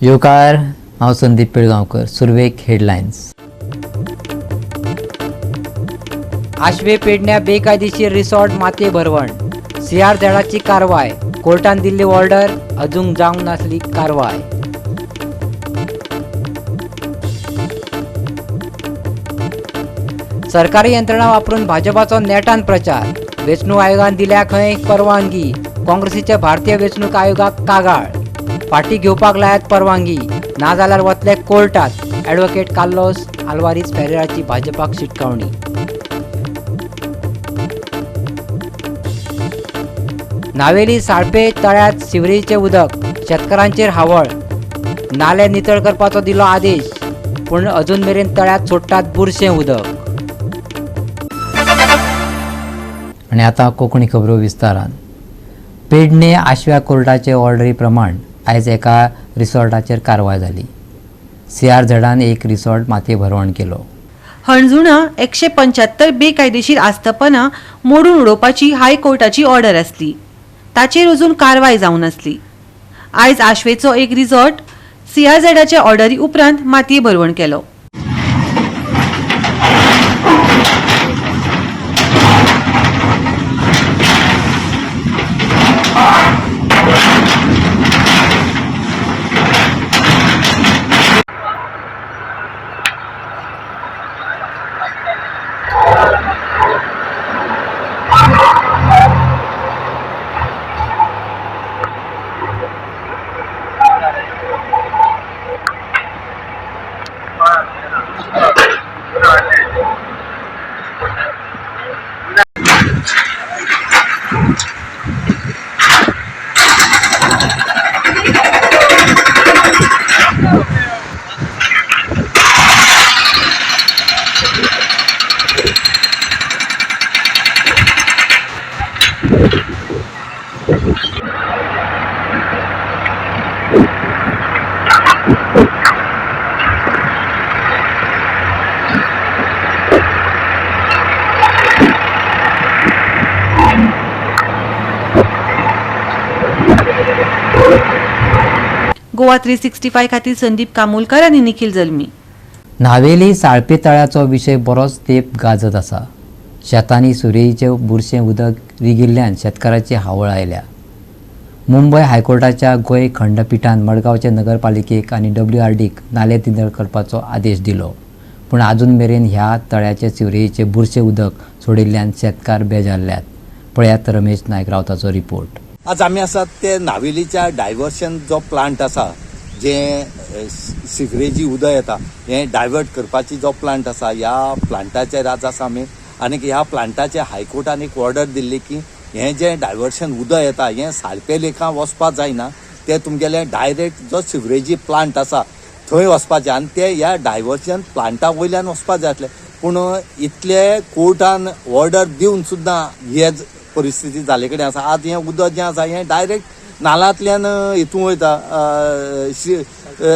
योकार हांव संदीप पिळगांवकर. सुरवेक हेडलायन्स. आशवे पेडण्या बेकायदेशीर रिसॉर्ट माते भरवण. CR झेडाची कारवाय. कोर्टान दिल्ली ऑर्डर अजून जावंक नासली कारवाय. सरकारी यंत्रणा वापरून भाजपाचो नेटान प्रचार. वेंचणूक आयोगान दिल्या खंय परवानगी. काँग्रेसीच्या भारतीय वेंचणूक आयोगाक कागाळ. फाटी घेवपाक लायात परवानगी, ना जाल्यार वतले कोर्टात. ॲडव्होकेट कार्लोस आल्वारीस फेरेराची भाजपाक शिटकावणी. नावेली साळपे तळ्यात सिवरेजचे उदक. शेतकारांचेर हावळ. नाले नितळ करपाचो दिलो आदेश, पूण अजून मेरेन तळ्यात सोडटात बुरशें उदक. आणि आता कोंकणी खबरो विस्तारान. पेडणे आशव्या कोर्टाचे ऑर्डरी प्रमाण आयज एका रिसॉर्टाचेर कारवाय जाली. CR झेडान एक रिसॉर्ट मातये भरवण केलो. हणजुणा 175 बेकायदेशीर आस्थापना मोडून उडोवपाची हायकोर्टाची ऑर्डर आसली. ताचेर अजून कारवाय जावन आसली. आयज आशवेचो एक रिसॉर्ट CR झेडाच्या ऑर्डरी उपरांत मातये भरवण केलो. गोवा 365 खातीर संदीप कामोलकर आनी निखिल जल्मी. नावेली साळपे तळ्याचो विशय बरोच तेंप गाजत आसा. शेतांनी सुरयेचें बुरशें उदक रिगिल्ल्यान शेतकाराची हावळ आयल्या. मुंबय हायकोर्टाच्या गोंय खंडपीठान मडगांवचे नगरपालिकेक आनी WRDक नाले नितळ करपाचो आदेश दिलो, पूण आजून मेरेन ह्या तळ्याचे सिवरेजीचे बुरशें उदक सोडिल्ल्यान शेतकार बेजारल्यात. पळयात रमेश नायक रावताचो रिपोर्ट. आज आम्ही आसात ते नावेलीच्या डायवर्शन जो प्लांट आसा, जे सिवरेजी उदक येता हे डायवर्ट करपाची जो प्लांट आसा, ह्या प्लांटाचेर आज आसा आमी. आनी ह्या प्लांटाचे हायकोर्टान एक ऑर्डर दिल्ली की हे जे डायवर्शन उदक येता हे साळपे लेखां वचपाक जायना, ते तुमगेले डायरेक्ट जो सिवरेजी प्लांट आसा थंय वचपाचें आनी ते ह्या डायवर्शन प्लांटा वयल्यान वचपाक जाय आसलें. पूण इतले कोर्टान ऑर्डर दिवन सुद्दां हे परिस्थिती जाले कडेन आसा. आज हें उदक जें आसा हें डायरेक्ट नालांतल्यान हितून वयता,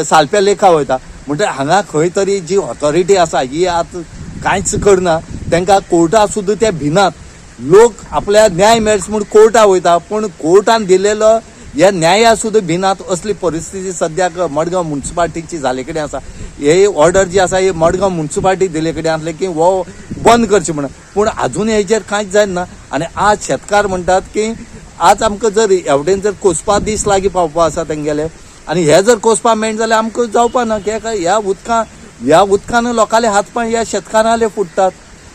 साळप्या लेखा वयता. म्हणटकीर हांगा खंय तरी जी ऑथॉरिटी आसा ही आतां कांयच करना. तांकां कोर्टा सुद्दां ते भिनात. लोक आपल्या न्याय मेळच म्हूण कोर्टा वयता, पूण कोर्टान दिलेलो ह्या न्याया सुद्दां भिनात. असली परिस्थिती सद्याक मडगांव म्युनिसिपालिटीची जाले कडेन आसा. हे ऑर्डर जी आसा ही मडगांव म्युनिसिपालिटी दिले कडेन आसले की हो बंद करचें म्हणून, पूण आजून हेजेर कांयच जायना. आनी आज शेतकार म्हणटात की आज आमकां जर एवढेन जर कोसपा दीस लागीं पावपा आसा तेंगेले, आनी हे जर कोसपा मेळना जाल्यार आमकां जावपा ना. कित्याक ह्या उदकान लोकांले हात पांय ह्या शेतकारांले फुटतात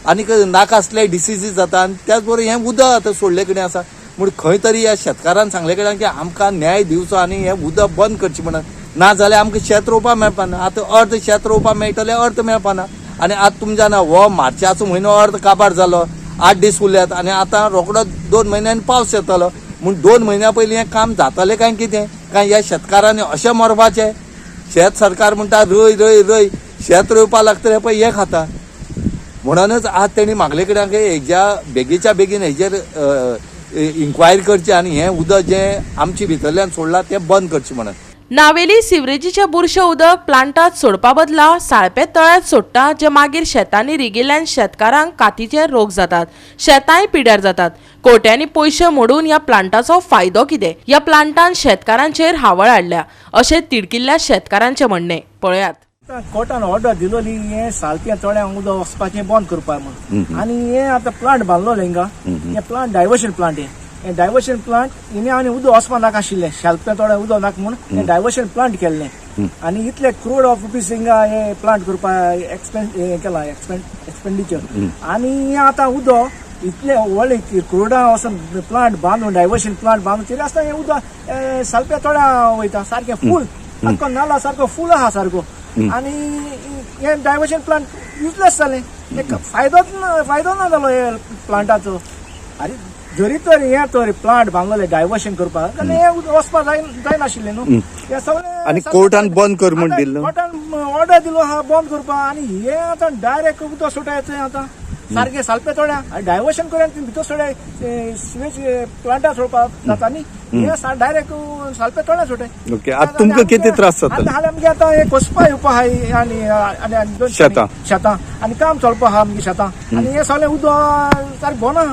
आनी नाका आसले डिसिजीस जाता. आनी त्याच बरोबर हें उदक आतां सोडले कडेन आसा. म्हूण खंय तरी ह्या शेतकारान सांगले कडेन की आमकां न्याय दिवचो आनी हें उदक बंद करचें म्हणून. ना जाल्यार आमकां शेत रोवपा मेळपाना. आतां अर्द शेत रोवपा मेळटलें, अर्द मेळपाना. आनी आतां तुमच्या जाणा हो मार्चाचो म्हयनो अर्द काबार जालो, 8 दीस उरल्यात आनी आतां रोखडो 2 म्हयन्यांनी पावस येतलो. म्हूण 2 म्हयन्या पयलीं हें काम जातलें काय कितें? काय ह्या शेतकारांनी अशें मरपाचें? शेत सरकार म्हणटा रोय रोय रोय, शेत रोवपा लागतलें पळय हें खाता. म्हणूनच आज तेणी मागले कडेन हेज्या बेगीच्या बेगीन हेजेर इन्क्वायरी करची आनी हें उदक जें आमचे भितरल्यान सोडलां तें बंद करचें म्हणून. नावेली सिवरेजीचे बुरशे उदक प्लांटात सोडपा बदला साळपे तळ्यात सोडटा, जे मागीर शेतांनी रिगिल्ल्यान शेतकारांक कातीचे रोग जातात, शेतांय पिड्यार जातात. कोट्यांनी पयशे मोडून ह्या प्लांटाचो फायदो कितें? ह्या प्लांटान शेतकारांचेर हावळ हाडल्या अशें तिडकिल्ल्या शेतकारांचे म्हणणे. पळयात. कोर्टान ऑर्डर दिलोली हे सालप्या तळ्यांक उदक वचपाचें बंद करपाक म्हणून, आनी हे आतां प्लांट बांदलो हिंगा, हे प्लांट डायवर्शन प्लांट हे डायवर्शन प्लांट हिने आनी उदक वचपा नाका आशिल्लें, सालप्या तळ्या उदक नाका म्हणून हे डायवर्शन प्लांट केल्लें आनी इतले क्रोड ऑफ रुपीज हिंगा हे प्लांट करपाक केला एक्सपेंडिचर, आनी हे आतां उदक इतले व्हडले क्रोडा वचून प्लांट बांदून डायवर्शन प्लांट बांदून तरी आसता हे उदक सालप्या तळ्या वयता सारकें फूल, सारको नाला सारको फूल आहा सारको, आनी हे डायवर्शन प्लांट युजलेस जालें, फायदो ना जालो हे प्लांटाचो. अरे जरी तर हे तर प्लांट बांदलोले डायवर्शन करपाक जाल्यार हे वचपाक जायनाशिल्लें न्हू, हे सगळें आनी कोर्टान बंद कर म्हण दिल्लो, कोर्टान ऑर्डर दिलो आहा बंद करपाक, आनी हे आतां डायरेक्ट उदक सुटायचें आतां सारकें सालपे तोड्या डायवर्शन करून भितर सोडाय सिवेज प्लांटा सोडपाक जाता न्ही, हे डायरेक्ट सालपे तोड्या सोडाय. ओके, आतां तुमकां कितें त्रास जाता? आमगे आतां हे कोसपा येवपा आहाय आनी शेतां आनी काम चलपा आहा आमगे शेतां, आनी हे सगळें उदक सारकें भोना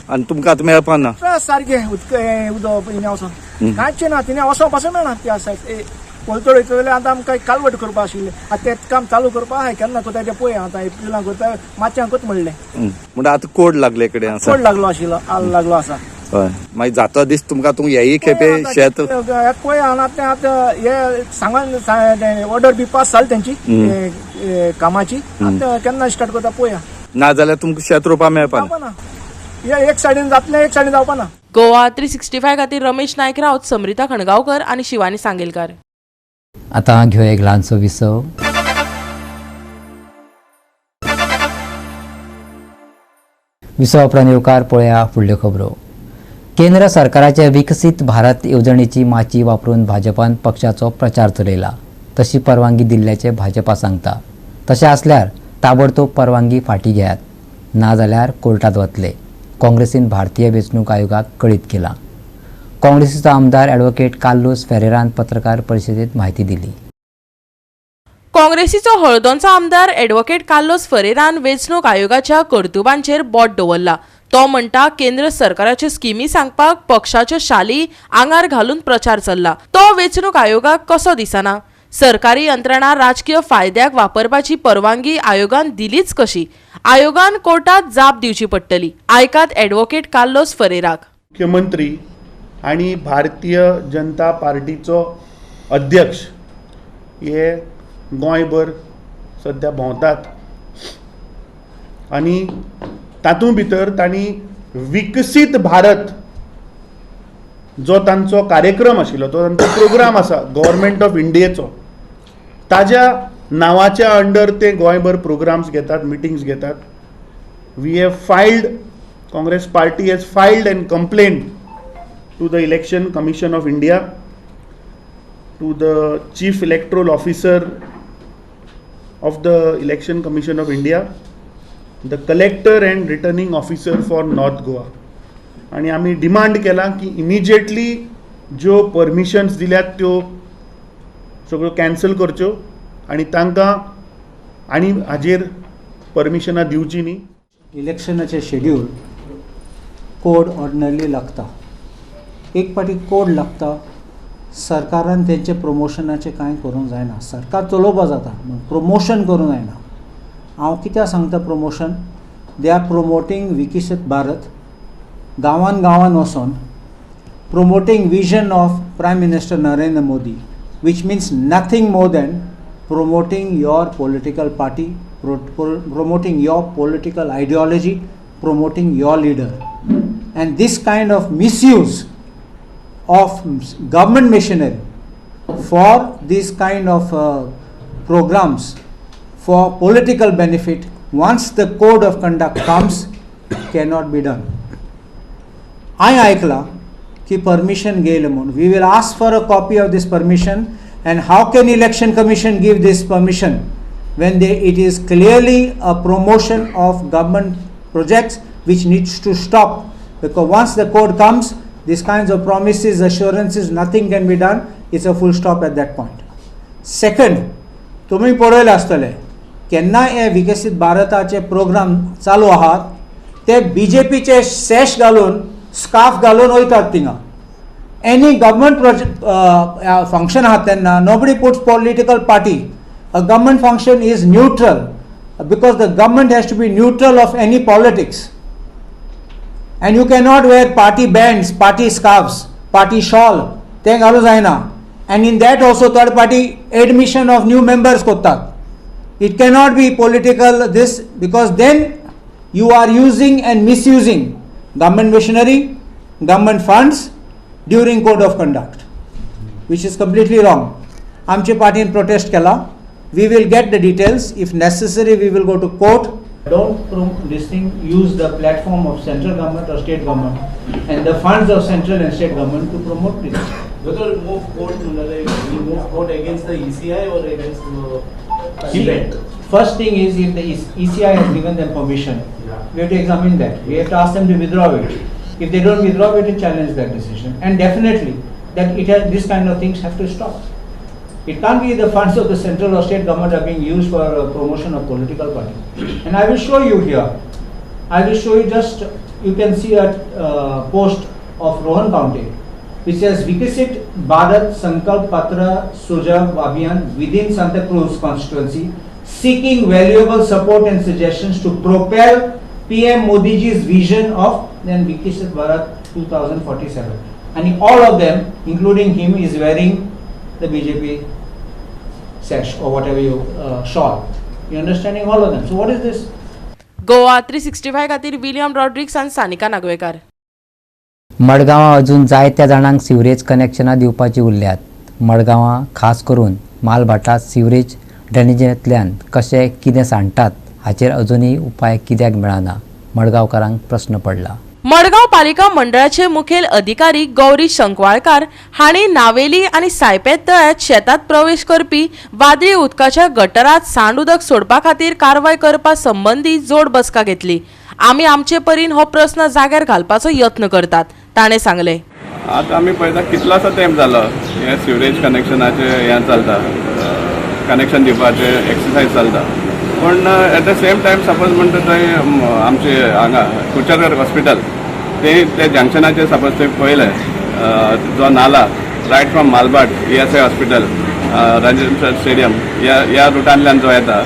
आनी तुमकां आतां मेळपा ना त्रास सारकें उदक हिने वचोन कांयचें ना, तिने वचों पासून मेळना त्या सायड कोलतोड वयता जाल्यार आतां आमकां कालवट करपा आशिल्लें, आतां तें काम चालू करपा आहाय केन्ना कोता तें पळय आतां एप्रिलां कोता मातशें कोत म्हणलें म्हणजे आतां कोड लागले कडेन आसा, कोड लागलो आशिल्लो आल लागलो आसा. हय, मागीर जाता दीस तुमकां तूं हेय खेपे शेत पळय आतां हे सांगून ऑर्डर बी पास जाली तेंची कामाची, आतां केन्ना स्टार्ट करता पळया, नाजाल्यार तुमकां शेत रोवपा मेळपा ना, हे एक सायडीन जातलें एक सायडीन जावपा ना. गोवा 365 खातीर रमेश नायक रावत, समृता खणगांवकर आनी शिवानी सांगेलकार. आतां घेवया एक ल्हानसो विसव. विसव उपरांत येवकार पळया फुडल्यो खबरो. केंद्र सरकाराच्या विकसीत भारत येवजणेची माची वापरून भाजपान पक्षाचो प्रचार चलयला, तशी परवानगी दिल्ल्याचे भाजपा सांगता. तशें आसल्यार ताबडतोब परवानगी फाटीं घेयात, नाजाल्यार कोर्टात वतले, काँग्रेसीन भारतीय वेंचणूक आयोगाक कळीत केलां. काँग्रेसीचो आमदार ॲडव्होकेट कार्लोस फेरेरान पत्रकार परिशदेंत म्हायती दिली. काँग्रेसीचो हळदोणचो आमदार ॲडव्होकेट कार्लोस फेरेरान वेंचणूक आयोगाच्या कर्तुबांचेर बोट दवरला. तो म्हणटा केंद्र सरकाराच्यो स्किमी सांगपाक पक्षाच्यो शाली आंगार घालून प्रचार चल्ला. तो वेंचणूक आयोगाक कसो दिसना? सरकारी यंत्रणा राजकीय फायद्याक वापरपाची परवानगी आयोगान दिलीच कशी? आयोगान कोर्टात जाप दिवची पडटली. आयकात ॲडव्होकेट कार्लोस फेरेराक. मुख्यमंत्री आणि भारतीय जनता पार्टीचो अध्यक्ष हे गोंयभर सध्या भोंवतात आनी तातूंत भितर तांणी विकसीत भारत जो तांचो कार्यक्रम आशिल्लो, तो तांचो प्रोग्राम आसा गव्हर्मेंट ऑफ इंडियेचो, ताज्या नांवाच्या अंडर ते गोंयभर प्रोग्राम्स घेतात, मिटिंग्स घेतात. We have filed, Congress party has filed an complaint to the Election Commission of India, to the Chief Electoral Officer of the Election Commission of India, the Collector and Returning Officer for North Goa. आणि आम्ही demand केला की immediately ज्यो permissions दिल्यात त्यो सगळ्यो cancel करच्यो आणि तांकां आनी हाजेर परमिशनां दिवची न्ही. इलेक्शनाचे शेड्यूल कोड ऑर्डिनरली लागता, एक पाटी कोड लागता, सरकारान तेंचे प्रमोशनाचे कांय करूंक जायना. सरकार चलोवपा जाता पूण प्रमोशन करूंक जायना. हांव कित्याक सांगता प्रमोशन? दे आर प्रोमोटींग विकसीत भारत, गांवान गांवान वचोन promoting vision of prime minister Narendra Modi, which means nothing more than promoting your political party, promoting your political ideology, promoting your leader. And this kind of misuse of government machinery for this kind of programs for political benefit, once the code of conduct comes, cannot be done. I aikla ki permission gele mun. We will ask for a copy of this permission, and how can election commission give this permission when it is clearly a promotion of government projects which needs to stop? Because once the code comes, these kinds of promises, assurances, nothing can be done. It's a full stop at that point. Second, तुमी पळयलें आसतलें केन्नाय हे विकसीत भारताचे programme चालू आहात ते BJPचे सॅश घालून स्कार्फ घालून वयतात थिंगा. एनी गव्हर्मेंट प्रोजेक्ट फंक्शन आहात तेन्ना nobody puts political party. A government function is neutral because the government has to be neutral of any politics, and you cannot wear party bands, party scarves, party shawl te ghalu जायना, and in that also third party admission of new members kotat. It cannot be political this, because then you are using and misusing government machinery, government funds during code of conduct, which is completely wrong. Amche party protest kela. We will get the details. If necessary, we will go to court. Don't this thing use the platform of central government or state government and the funds of central and state government to promote this. Whether move court against the ECI or against the event. First thing is, if the ECI has given them permission, we have to examine that. We have to ask them to withdraw it. If they don't withdraw, we have to challenge that decision. And definitely, that this kind of things have to stop. It can't be the funds of the central or state government are being used for promotion of political party. And I will show you here. I will show you just, you can see a post of Rohan County which says Vikasit Bharat Sankalp Patra Sujav Abhiyan within Santa Cruz constituency seeking valuable support and suggestions to propel PM Modi ji's vision of then Vikasit Bharat 2047. And all of them, including him, is wearing the BJP sash or whatever you shawl. You understanding all of them. So what is this? Goa 365 खातीर William Rodrigues आनी सानिका नागवेकर. मडगांवां अजून जायत्या जाणांक sewerage कनेक्शनां दिवपाची उरल्यात. मडगांवां खास करून मालभाटात सिवरेज ड्रेनेजांतल्यान कशें कितें सांडटात हाचेर अजूनय उपाय कित्याक मेळना, मडगांवकारांक प्रश्न पडला. मडगांव पालिका मंडळाचे मुखेल अधिकारी गौरी शंकवाळकार हांणी नावेली आनी सायपेत तळ्यात शेतात प्रवेश करपी वादळी उदकाच्या गटरात सांड उदक सोडपा खातीर कारवाय करपा संबंधी जोड बसका घेतली. आमी आमचे परीन हो प्रश्न जाग्यार घालपाचो यत्न करतात, ताणें सांगलें. आता आमी पळयता कितलोसो तेंप जालो हे सिवरेज कनेक्शनाचे हें चलता, कनेक्शन दिवपाचे एक्सरसायज चलता. पण at the same time suppose म्हणटा थंय आमचे हांगा कुचरकर हॉस्पिटल ते जंक्शनाचेर सपोज थंय पळयलें जो नाला right from Malbhat ESI hospital Rajendra stadium ह्या रुटांतल्यान जो येता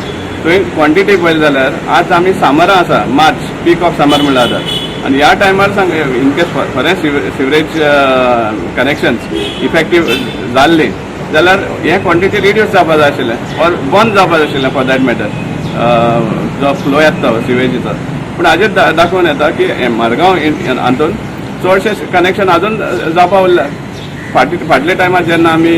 थंय क्वॉन्टिटी पळयली जाल्यार आज आमी समरां आसा, मार्च पीक ऑफ समर म्हणटा जाता, आनी ह्या टायमार सांग इनकेस खरें सिवरेज कनेक्शन्स इफेक्टीव जाल्ली जाल्यार हें क्वॉन्टिटी रिड्यूस जावपा जाय आशिल्लें ऑर बंद जावपा जाय आशिल्लें फॉर दॅट मॅटर जो फ्लो येता सिवेजीचो. पूण हाजेर दाखोवन येता की मडगांव हातून चडशे कनेक्शन अजून जावपा उरल्या. फाटल्या टायमार जेन्ना आमी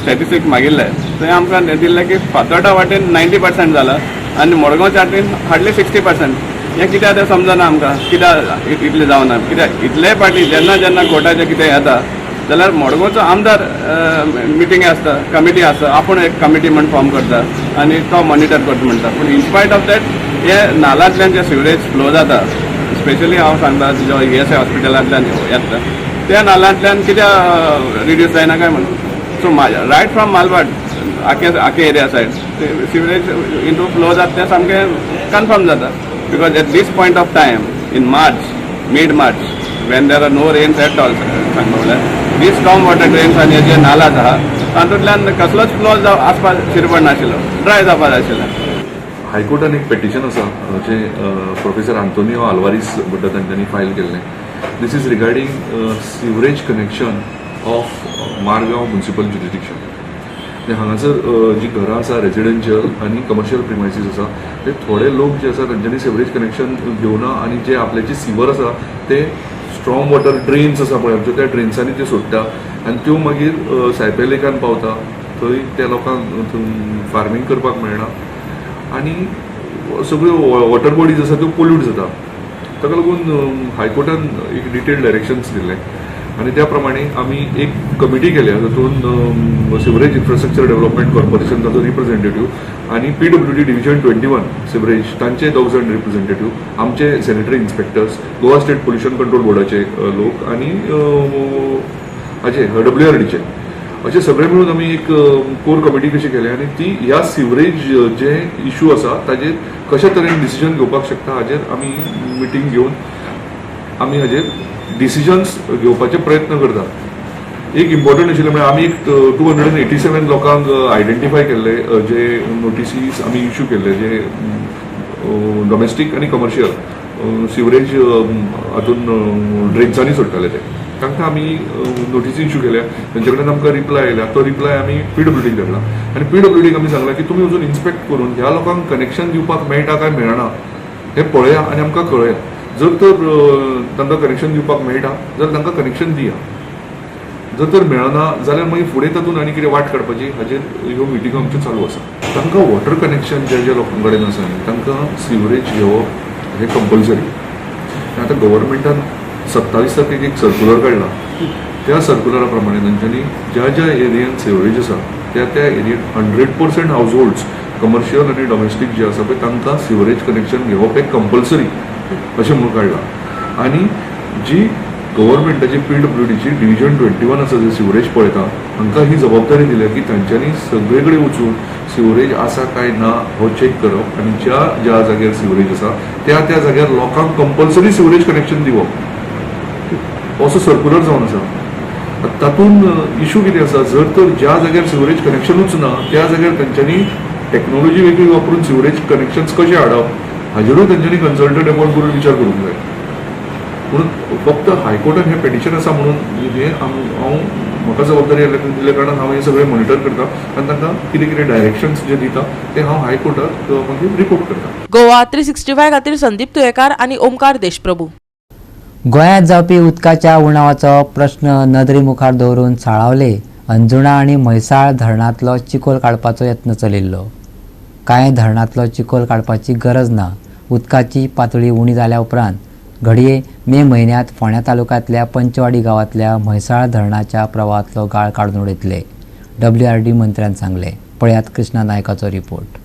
स्टॅटिस्टीक मागिल्ले थंय आमकां दिल्लें की फातोर्डा वाटेन 90% जाला आनी मडगांवच्या वाटेन हार्डली 60%. हें कित्याक तें समजना आमकां, कित्याक इतलें जावना, कित्याक इतलेय पाटी जेन्ना कोर्टाचें कितें येता जाल्यार मडगांवचो आमदार मिटींग आसता, कमिटी आसता, आपूण एक कमिटी म्हण फॉर्म करता आनी तो मॉनिटर करता म्हणटा. पूण इनस्पायट ऑफ दॅट हे नालांतल्यान जे सिवरेज फ्लो जाता, स्पेशली हांव सांगता जो ESI हॉस्पिटलांतल्यान येता त्या नाल्यांतल्यान कित्याक रिड्यूस जायना काय म्हणून. सो रायट फ्रॉम मालबाट आखे area side sewerage into flow जाता तें सामकें कन्फर्म जाता. Because at this point of time in March, mid March, when there are no rains at all, सांगता म्हणल्यार these storm water drains आनी जे नालाज आहा तातूंतल्यान कसलोच फ्लो आसपाक शिरपड नाशिल्लो, ड्राय जावपाक जाय आशिल्लें. हायकोर्टान एक पेटिशन आसा जे प्रोफेसर आंतोनियो आल्वारीस म्हणटा तांच्यांनी फायल केल्लें. This is regarding sewerage connection of Margao municipal jurisdiction. हांगासर जी घरां आसा रेजिडेन्शियल आनी कमर्शियल प्रिमायसीस आसा ते थोडे लोक जे आसा तांच्यांनी सिवरेज कनेक्शन घेवना आनी जे आपले जे सिवर आसा ते स्ट्रॉंग वॉटर ड्रेन्स आसा पळय आमच्यो त्या ड्रेन्सांनी त्यो सोडटा आनी त्यो मागीर सायपे लेकान पावता. थंय त्या लोकांक फार्मींग करपाक मेळना आनी सगळ्यो वॉटर बॉडीज आसा त्यो पोल्यूट जाता. ताका लागून हायकोर्टान एक डिटेल्ड डायरेक्शन्स दिल्ले आनी त्या प्रमाणे आमी एक कमिटी केल्या तातूंत सिवरेज इन्फ्रास्ट्रक्चर डेव्हलपमेंट कॉर्पोरेशन ताचो रिप्रेझेंटेटिव्ह आनी PWD डिव्हिजन 21 सिवरेज तांचे 2 जाण रिप्रेझेंटेटिव्ह, आमचे sanitary inspectors, Goa state pollution control बोर्डाचे लोक आनी हाचे WRDचे अशें सगळे मिळून आमी एक कोर कमिटी कशी केली आनी ती ह्या सिवरेज जे इश्यू आसा ताजेर कशा तरेन डिसिजन घेवपाक शकता हाजेर आमी मिटींग घेवन आमी हाजेर डिसिजन्स घेवपाचे प्रयत्न करता. एक इम्पॉर्टंट आशिल्लें म्हणजे आमी एक 287 लोकांक आयडेंटिफाय केल्ले जे नोटिसीस आमी इश्यू केल्ले जे डोमेस्टीक आनी कमर्शियल सिवरेज हातून ड्रेन्सांनी सोडटाले ते तांकां आमी नोटिसी इश्यू केल्या. तेंचे कडेन आमकां रिप्लाय आयला. तो रिप्लाय आमी PWDक धाडला आनी PWDक आमी सांगला की तुमी अजून इन्स्पेक्ट करून ह्या लोकांक कनेक्शन दिवपाक मेळटा काय मेळना हें पळया आनी आमकां कळया. जर तर तांकां कनेक्शन दिवपाक मेळटा जाल्यार तांकां कनेक्शन दिया. जर तर मेळना जाल्यार मागीर फुडें तातूंत आनी कितें वाट काडपाची हाजेर ह्यो मिटिंगो आमच्यो चालू आसा. तांकां वॉटर कनेक्शन ज्या ज्या लोकां कडेन आसा तांकां सिवरेज घेवप हें कंपल्सरी. आतां गव्हर्मेंटान 27 तारखेक एक सर्क्युलर काडला. त्या सर्क्युलरा प्रमाणे तांच्यांनी ज्या ज्या एरियेन सिवरेज आसा त्या त्या एरियेन 100% हावजहोल्ड्स कमर्शियल आनी डोमेस्टीक जे आसा पळय तांकां सिवरेज कनेक्शन घेवप हें कंपल्सरी अशें म्हणून काडला. आनी जी गव्हर्मेंटाची PWDची डिव्हिजन 21 आसा जे सिवरेज पळयता हांकां ही जबाबदारी दिल्या की तांच्यांनी सगळे कडेन वचून सिवरेज आसा काय ना हो चॅक करप आनी ज्या ज्या जाग्यार सिवरेज आसा त्या त्या जाग्यार लोकांक कंपल्सरी सिवरेज कनेक्शन दिवप असो सर्क्युलर जावन आसा. तातूंत इश्यू कितें आसा जर तर ज्या जाग्यार सिवरेज कनेक्शनूच ना त्या जाग्यार तांच्यांनी टेक्नॉलॉजी वेगळी वापरून सिवरेज कनेक्शन्स कशें हाडप हाजेरूय तांच्यांनी कन्सल्टंट अपॉयंट करून विचार करूंक जाय. म्हणून फक्त हायकोर्टान हें पेटिशन आसा म्हणून हें हांव म्हाका जबाबदारी दिल्या कारणान हांव हें सगळें मॉनिटर करता आनी तांकां कितें कितें डायरेक्शन्स जे दिता ते हांव हायकोर्टाक मागीर रिपोर्ट करता. गोवा 365 खातीर संदीप तुयेकार आनी ओमकार देशप्रभू. गोंयांत जावपी उदकाच्या उणावाचो प्रश्न नदरे मुखार दवरून साळावले अंजुणा आनी म्हैसाळ धरणांतलो चिखोल काडपाचो यत्न चलिल्लो. कांय धरणांतलो चिखोल काडपाची गरज ना. उदकाची पातळी उणी जाल्या उपरांत घडये मे म्हयन्यांत फोंड्या तालुक्यांतल्या पंचवाडी गांवांतल्या म्हैसाळ धरणाच्या प्रवाहांतलो गाळ काडून उडयतले. WRD मंत्र्यान सांगले. पळयात कृष्णा नायकाचो रिपोर्ट.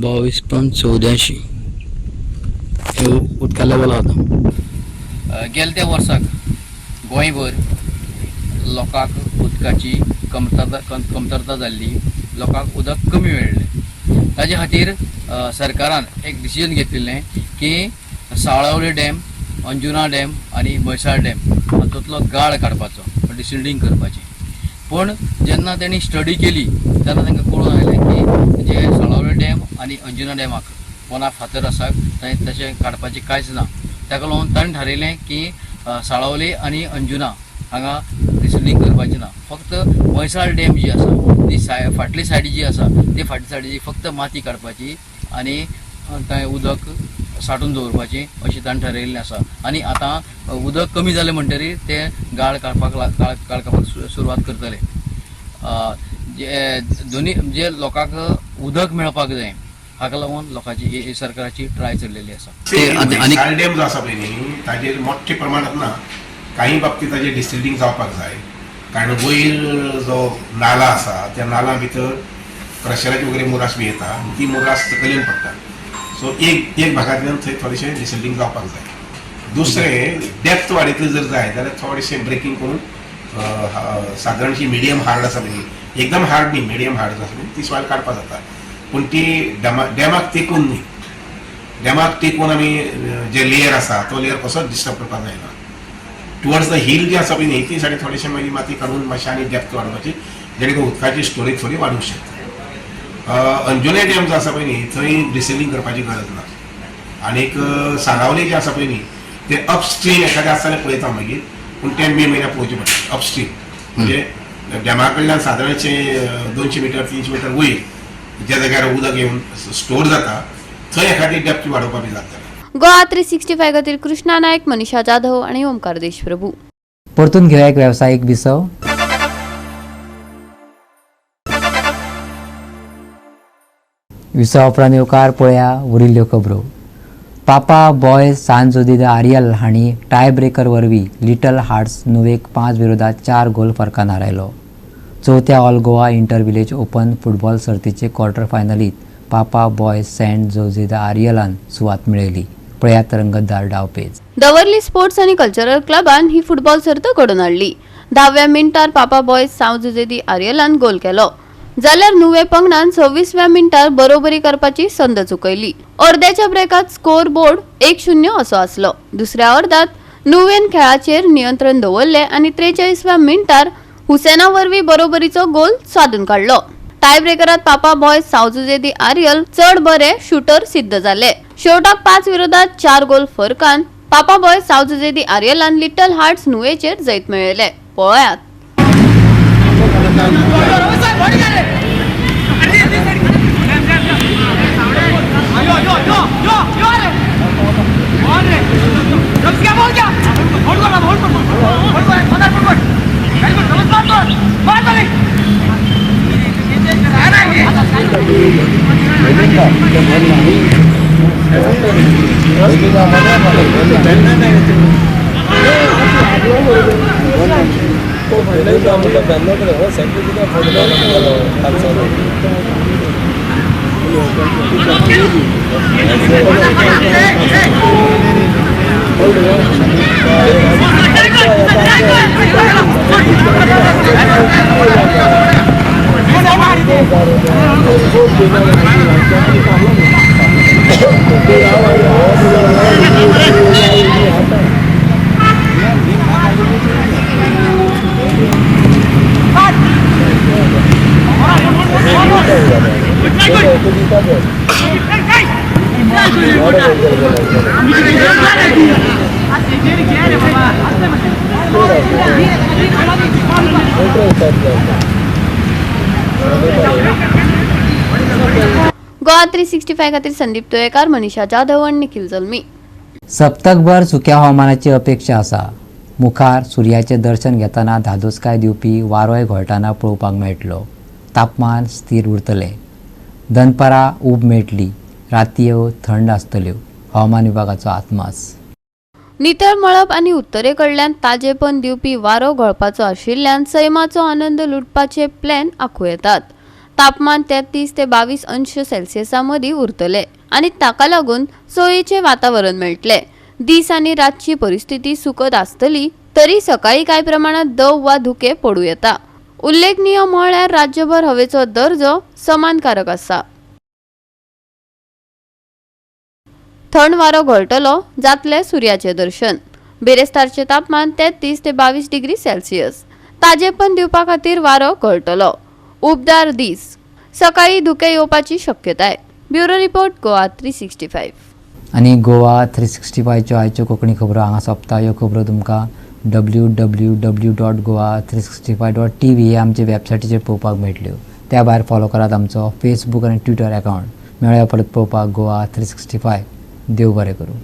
बावीस पॉयंट 84 हे उदका लेवल आसा. गेल्या वर्साक गोंयभर लोकांक उदकाची कमतरता जाल्ली. लोकांक उदक कमी मेळ्ळें. ताजे खातीर सरकारान एक डिसिजन घेतिल्लें की साळावले डॅम, अंजुना डॅम आनी म्हैसाळ डॅम हातूंतलो गाळ काडपाचो, डिसिल्डिंग करपाचें. पण जेन्ना तेणी स्टडी केली तेन्ना तांकां कळून आयलें की जे साळावले डॅम आनी अंजुना डॅमाक पोना फातर आसा थंय तशें काडपाचें कांयच ना. ताका लागून ताणें थारायलें की साळावले आनी अंजुना हांगा डिसिल्डिंग करपाचें ना. फक्त म्हैसाळ डॅम जी आसा ती फाटली सायडी जी आसा ती फाटली सायडीची फक्त माती काडपाची आनी थंय उदक साठोवन दवरपाचें अशें ताणें थारायिल्लें आसा. आनी आतां उदक कमी जालें म्हणटरीर ते गाळ काडपाक सुरवात करतले. दोनी जे लोकांक उदक मेळपाक जाय हाका लागून लोकांची सरकाराची ट्राय चल्लेली आसा. म्हैसाळ डॅम जो आसा पळय न्ही ताजेर मोठ्या प्रमाणांत ना. काही बाबतींत ताजेर डिसिल्डिंग जावपाक जाय कारण वयर जो नाला आसा त्या नाला भितर क्रशराची वगैरे मुरास बी येता ती मुरास सकयल्यान पडटा. सो एक भागांतल्यान थंय थोडेशें डिसिल्डिंग जावपाक जाय. दुसरें डेप्थ वाडयतली जर जाय जाल्यार थोडेशें ब्रेकिंग करून सादारणशी मिडियम हार्ड आसा पळय एकदम हार्ड न्ही मिडियम हार्ड आसा पळय ती सॉयल काडपाक जाता. पूण ती डॅमाक तेंकून न्ही. डॅमाक तेंकून आमी जे लेयर आसा तो लेयर कसोच डिस्टर्ब करपाक जायना. टुवर्ड्स द हिल जी आसा पळय न्ही ती सायडीन थोडेशें मागीर माती काडून मातशें आनी डेप्थ वाडोवपाची जेणे करून उदकाची स्टोरेज थोडी वाडूंक शकता. अंजुना डॅम जो आसा पळय न्ही थंय डिसिल्डिंग करपाची गरज ना. आनीक साळावले जे आसा पळय न्ही ते अपस्ट्रीम एखादें आसा जाल्यार पळयता मागीर पूण ते मे म्हयन्याक पळोवचें पडटा. अपस्ट्रीम म्हणजे डॅमा कडल्यान सादारणशें 200 मिटर 300 मिटर वयर ज्या जाग्यार उदक येवन स्टोर जाता थंय एखादी डेप्थ वाडोवपाक जाता. गोवा 365 खातीर कृष्णा नायक, मनीषा जाधव आनी ओमकार देशप्रभू. परतून घेऊया एक व्यावसायिक विसव. विसव उपरांत येवकार पळया उरिल्ल्यो खबरो. पापा बॉयज सान जोदी द आरियल हांणी टाय ब्रेकर वरवीं लिटल हार्ट्स नुवेक 5-4 गोल फरकान हारयलो. चवथ्या all Goa inter village open football सर्तीचे क्वॉर्टर फायनलीत पापा बॉयज सेंट जोझे द आरियलान सुवात मेळयली. पळयात रंगतदार डावपेच. दवर्ली स्पोर्ट्स आणि कल्चरल क्लबान ही फुटबॉल सर्त घडोवन हाडली. 10व्या मिनटार पापा बॉयज साव जोझे दी आरियलान गोल केलो जाल्यार नुवे पंगडान 26व्या मिनटार बरोबरी करपाची संद चुकयली. अर्द्याच्या ब्रेकात स्कोर बोर्ड 1-0 असो आसलो. दुसऱ्या अर्धात नुवेन खेळाचेर नियंत्रण दवरले आणि 43व्या मिनटार हुसेना वरवीं बरोबरीचो गोल सादून काडलो. टाय ब्रेकरात पापा बॉयज साव जोझे दी आरियल चड बरे शूटर सिद्ध जाले. शेवटाक 5-4 गोल फरकान पापा बॉयज साव जोझे दी आरियलान लिटल हार्ट्स नुवेचेर जैत मेळयले. पळयात. गोवा 365 खातीर संदीप तुयेकार, मनीषा जाधव आणि निखिल जल्मी. सप्तकभर सुक्या हवामानाची अपेक्षा आसा. मुखार सुर्याचे दर्शन घेतना धादोसकाय दिवपी वारोय घोळटाना पळोवपाक मेळटलो. तापमान स्थिर उरतले. दनपारां ऊब मेळटली. रातयो थंड आसतल्यो. हवामान विभागाचो आत्मास. नितळ मळब आणि उत्तरेकडल्यान ताजेपण दिवपी वारो घोळपाचो आशिल्ल्यान सैमाचो आनंद लुटपाचे प्लॅन आखूं येतात. तापमान 33 ते 22 अंश सेल्सियसा मदीं उरतले आणि ताका लागून सोयीचे वातावरण मेळटले. दीस आनी रातची परिस्थिती सुखद आसतली तरी सकाळी कांय प्रमाणात दव वा धुके पडूं येता. उल्लेखनीय म्हळ्यार राज्यभर हवेचो दर्जो समानकारक आसा. थंड वारो घोळटलो जातले सुर्याचे दर्शन. बेरेस्तारचे तापमान 33 ते 22 डिग्री सेल्सियस. ताजेपण दिवपा खातीर वारो घोळटलो. उबदार दीस. सकाळी धुके येवपाची शक्यताय. Bureau report Goa 365. आणि गोवा 365च्यो आयच्यो कोंकणी खबरो हांगा सोंपता. ह्यो खबरो तुमकां www.goa365.tv हे आमचे वेबसायटीचेर पळोवपाक मेळटल्यो. त्या भायर फॉलो करात आमचो फेसबूक आनी ट्विटर अकावंट. मेळ्या परत पळोवपाक गोवा 365. देव बरें करूं.